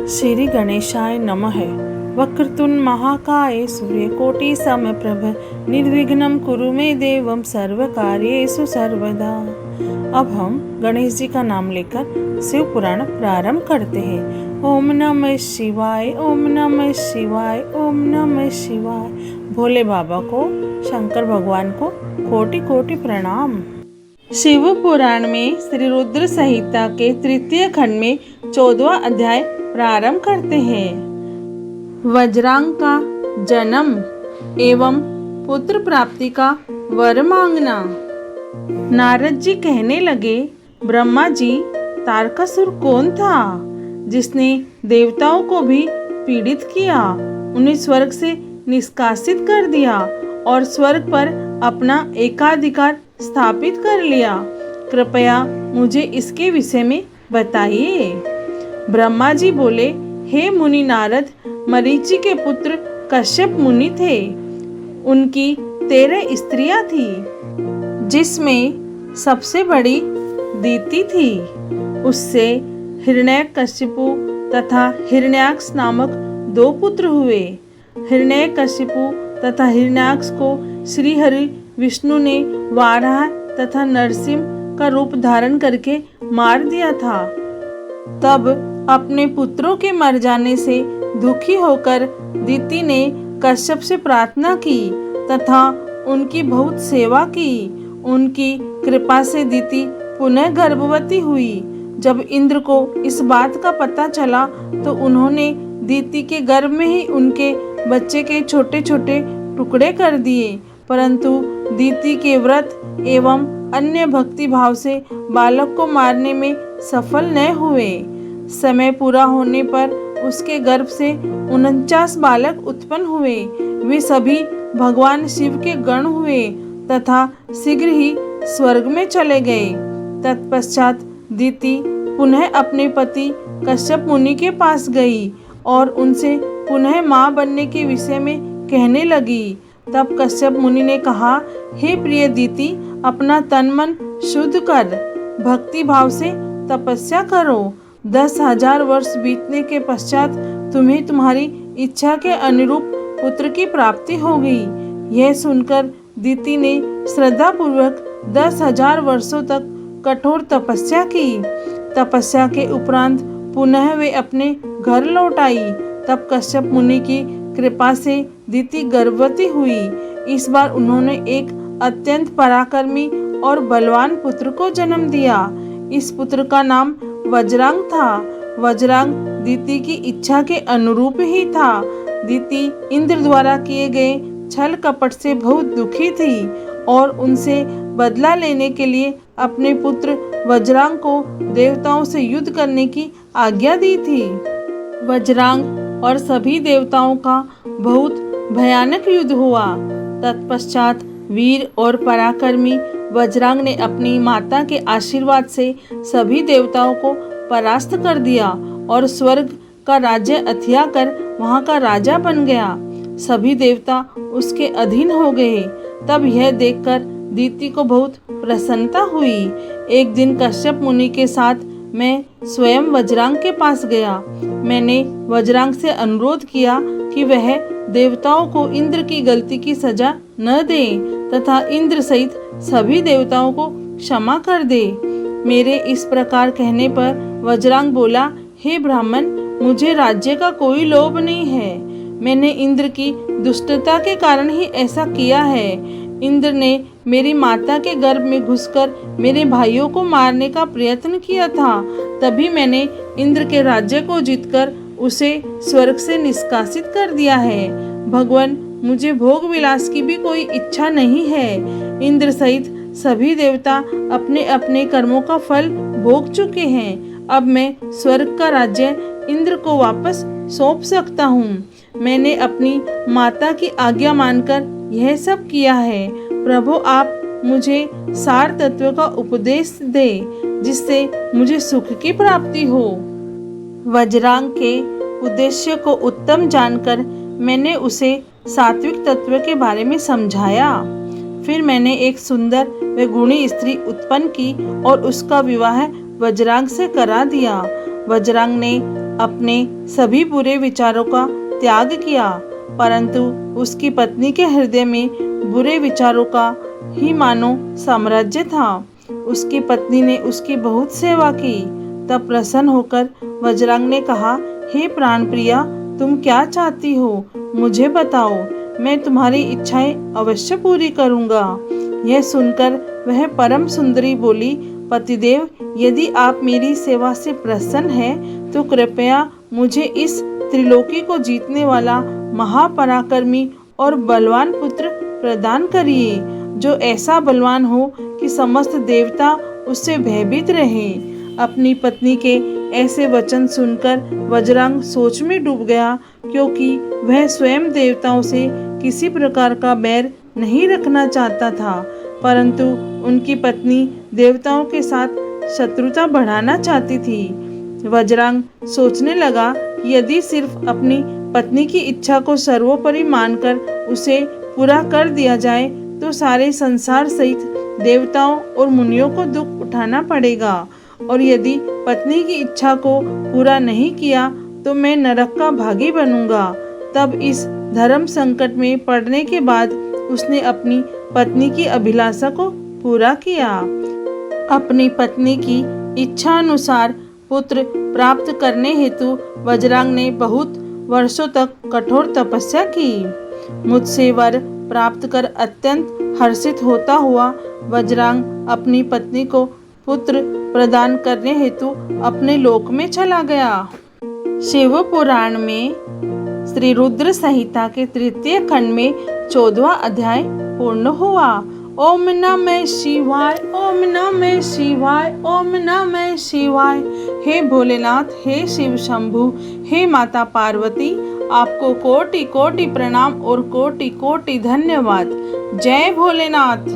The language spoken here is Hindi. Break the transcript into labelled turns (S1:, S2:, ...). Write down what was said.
S1: श्री गणेशाय नमः। वक्रतुंड महाकाय सूर्यकोटि समप्रभ निर्विघ्नं कुरु मे देवं सर्वकार्येषु सर्वदा। अब हम गणेश जी का नाम लेकर शिव पुराण प्रारंभ करते हैं। ओम नमः शिवाय, ओम नमः शिवाय, ओम नमः शिवाय। भोले बाबा को, शंकर भगवान को कोटि कोटि प्रणाम। शिव पुराण में श्री रुद्र संहिता के तृतीय खंड में 14वां अध्याय प्रारंभ करते हैं। वज्रांग का जन्म एवं पुत्र प्राप्ति का वर मांगना। नारद जी कहने लगे, ब्रह्मा जी, तारकासुर कौन था जिसने देवताओं को भी पीड़ित किया, उन्हें स्वर्ग से निष्कासित कर दिया और स्वर्ग पर अपना एकाधिकार स्थापित कर लिया। कृपया मुझे इसके विषय में बताइए। ब्रह्मा जी बोले, हे मुनि नारद, मरीचि के पुत्र कश्यप मुनि थे। उनकी 13 स्त्रियां थी, जिसमें सबसे बड़ी दीति थी। उससे हिरण्यकशिपु तथा हिरण्याक्ष नामक 2 पुत्र हुए। हिरण्यकशिपु तथा हिरण्याक्ष को श्री हरि विष्णु ने वाराह तथा नरसिंह का रूप धारण करके मार दिया था। तब अपने पुत्रों के मर जाने से दुखी होकर दीति ने कश्यप से प्रार्थना की तथा उनकी बहुत सेवा की। उनकी कृपा से दीति पुनः गर्भवती हुई। जब इंद्र को इस बात का पता चला तो उन्होंने दीति के गर्भ में ही उनके बच्चे के छोटे छोटे टुकड़े कर दिए, परंतु दीति के व्रत एवं अन्य भक्ति भाव से बालक को मारने में सफल न हुए। समय पूरा होने पर उसके गर्भ से 49 बालक उत्पन्न हुए। वे सभी भगवान शिव के गण हुए तथा शीघ्र ही स्वर्ग में चले गए। तत्पश्चात दीति पुनः अपने पति कश्यप मुनि के पास गई और उनसे पुनः मां बनने के विषय में कहने लगी। तब कश्यप मुनि ने कहा, हे प्रिय दीति, अपना तन मन शुद्ध कर भक्ति भाव से तपस्या करो। 10,000 वर्ष बीतने के पश्चात तुम्हें तुम्हारी इच्छा के अनुरूप पुत्र की प्राप्ति होगी। यह सुनकर दीति ने श्रद्धा पूर्वक 10,000 वर्षों तक कठोर तपस्या की। तपस्या के उपरांत पुनः वे अपने घर लौट आई। तब कश्यप मुनि की कृपा से दीति गर्भवती हुई। इस बार उन्होंने एक अत्यंत पराक्रमी और बलवान पुत्र को जन्म दिया। इस पुत्र का नाम वज्रांग था। वज्रांग दीति की इच्छा के अनुरूप ही था। दीति इंद्र द्वारा किए गए छल कपट से बहुत दुखी थी और उनसे बदला लेने के लिए अपने पुत्र वज्रांग को देवताओं से युद्ध करने की आज्ञा दी थी। वज्रांग और सभी देवताओं का बहुत भयानक युद्ध हुआ। तत्पश्चात वीर और पराक्रमी वज्रांग ने अपनी माता के आशीर्वाद से सभी देवताओं को परास्त कर दिया और स्वर्ग का राज्य अथिया कर वहां का राजा बन गया। सभी देवता उसके अधीन हो गए। तब यह देखकर दीति को बहुत प्रसन्नता हुई। एक दिन कश्यप मुनि के साथ मैं स्वयं वज्रांग के पास गया। मैंने वज्रांग से अनुरोध किया कि वह देवताओं को इंद्र की गलती की सजा न दे तथा इंद्र सहित सभी देवताओं को क्षमा कर दे। मेरे इस प्रकार कहने पर वज्रांग बोला, हे ब्राह्मण, मुझे राज्य का कोई लोभ नहीं है। मैंने इंद्र की दुष्टता के कारण ही ऐसा किया है। इंद्र ने मेरी माता के गर्भ में घुसकर मेरे भाइयों को मारने का प्रयत्न किया था। तभी मैंने इंद्र के राज्य को जीतकर उसे स्वर्ग से निष्कासित कर दिया है। भगवान, मुझे भोग विलास की भी कोई इच्छा नहीं है। इंद्र सहित सभी देवता अपने अपने कर्मों का फल भोग चुके हैं। अब मैं स्वर्ग का राज्य इंद्र को वापस सौंप सकता हूँ। मैंने अपनी माता की आज्ञा मानकर यह सब किया है। प्रभु, आप मुझे सार तत्व का उपदेश दे जिससे मुझे सुख की प्राप्ति हो। वज्रांग के उद्देश्य को उत्तम जानकर मैंने उसे सात्विक तत्व के बारे में समझाया। फिर मैंने एक सुंदर व गुणी स्त्री उत्पन्न की और उसका विवाह वज्रांग से करा दिया। वज्रांग ने अपने सभी बुरे विचारों का त्याग किया, परंतु उसकी पत्नी के हृदय में बुरे विचारों का ही मानो साम्राज्य था। उसकी पत्नी ने उसकी बहुत सेवा की। तब प्रसन्न होकर वज्रांग ने कहा, हे प्राणप्रिया, तुम क्या चाहती हो? मुझे बताओ, मैं तुम्हारी इच्छाएं अवश्य पूरी करूंगा। यह सुनकर वह परम सुंदरी बोली, पतिदेव, यदि आप मेरी सेवा से प्रसन्न हैं तो कृपया मुझे इस त्रिलोकी को जीतने वाला महापराक्रमी और बलवान पुत्र प्रदान करिए, जो ऐसा बलवान हो कि समस्त देवता उससे भयभीत रहें। अपनी पत्नी के ऐसे वचन सुनकर वज्रांग सोच में डूब गया, क्योंकि वह स्वयं देवताओं से किसी प्रकार का बैर नहीं रखना चाहता था, परंतु उनकी पत्नी देवताओं के साथ शत्रुता बढ़ाना चाहती थी। वज्रांग सोचने लगा कि यदि सिर्फ अपनी पत्नी की इच्छा को सर्वोपरि मानकर उसे पूरा कर दिया जाए तो सारे संसार सहित देवताओं और मुनियों को दुख उठाना पड़ेगा, और यदि पत्नी की इच्छा को पूरा नहीं किया तो मैं नरक का भागी बनूंगा। तब इस धर्म संकट में पड़ने के बाद उसने अपनी पत्नी की अभिलाषा को पूरा किया। अपनी पत्नी की इच्छा अनुसार पुत्र प्राप्त करने हेतु वज्रांग ने बहुत वर्षों तक कठोर तपस्या की। मुझसे वर प्राप्त कर अत्यंत हर्षित होता हुआ वज्रांग अपनी पत्नी को पुत्र प्रदान करने हेतु अपने लोक में चला गया। शिव पुराण में श्री रुद्र संहिता के तृतीय खंड में 14वां अध्याय पूर्ण हुआ। ओम नमः शिवाय, ओम नमः शिवाय, ओम नमः शिवाय। हे भोलेनाथ, हे शिव शंभु, हे माता पार्वती, आपको कोटि कोटि प्रणाम और कोटि कोटि धन्यवाद। जय भोलेनाथ।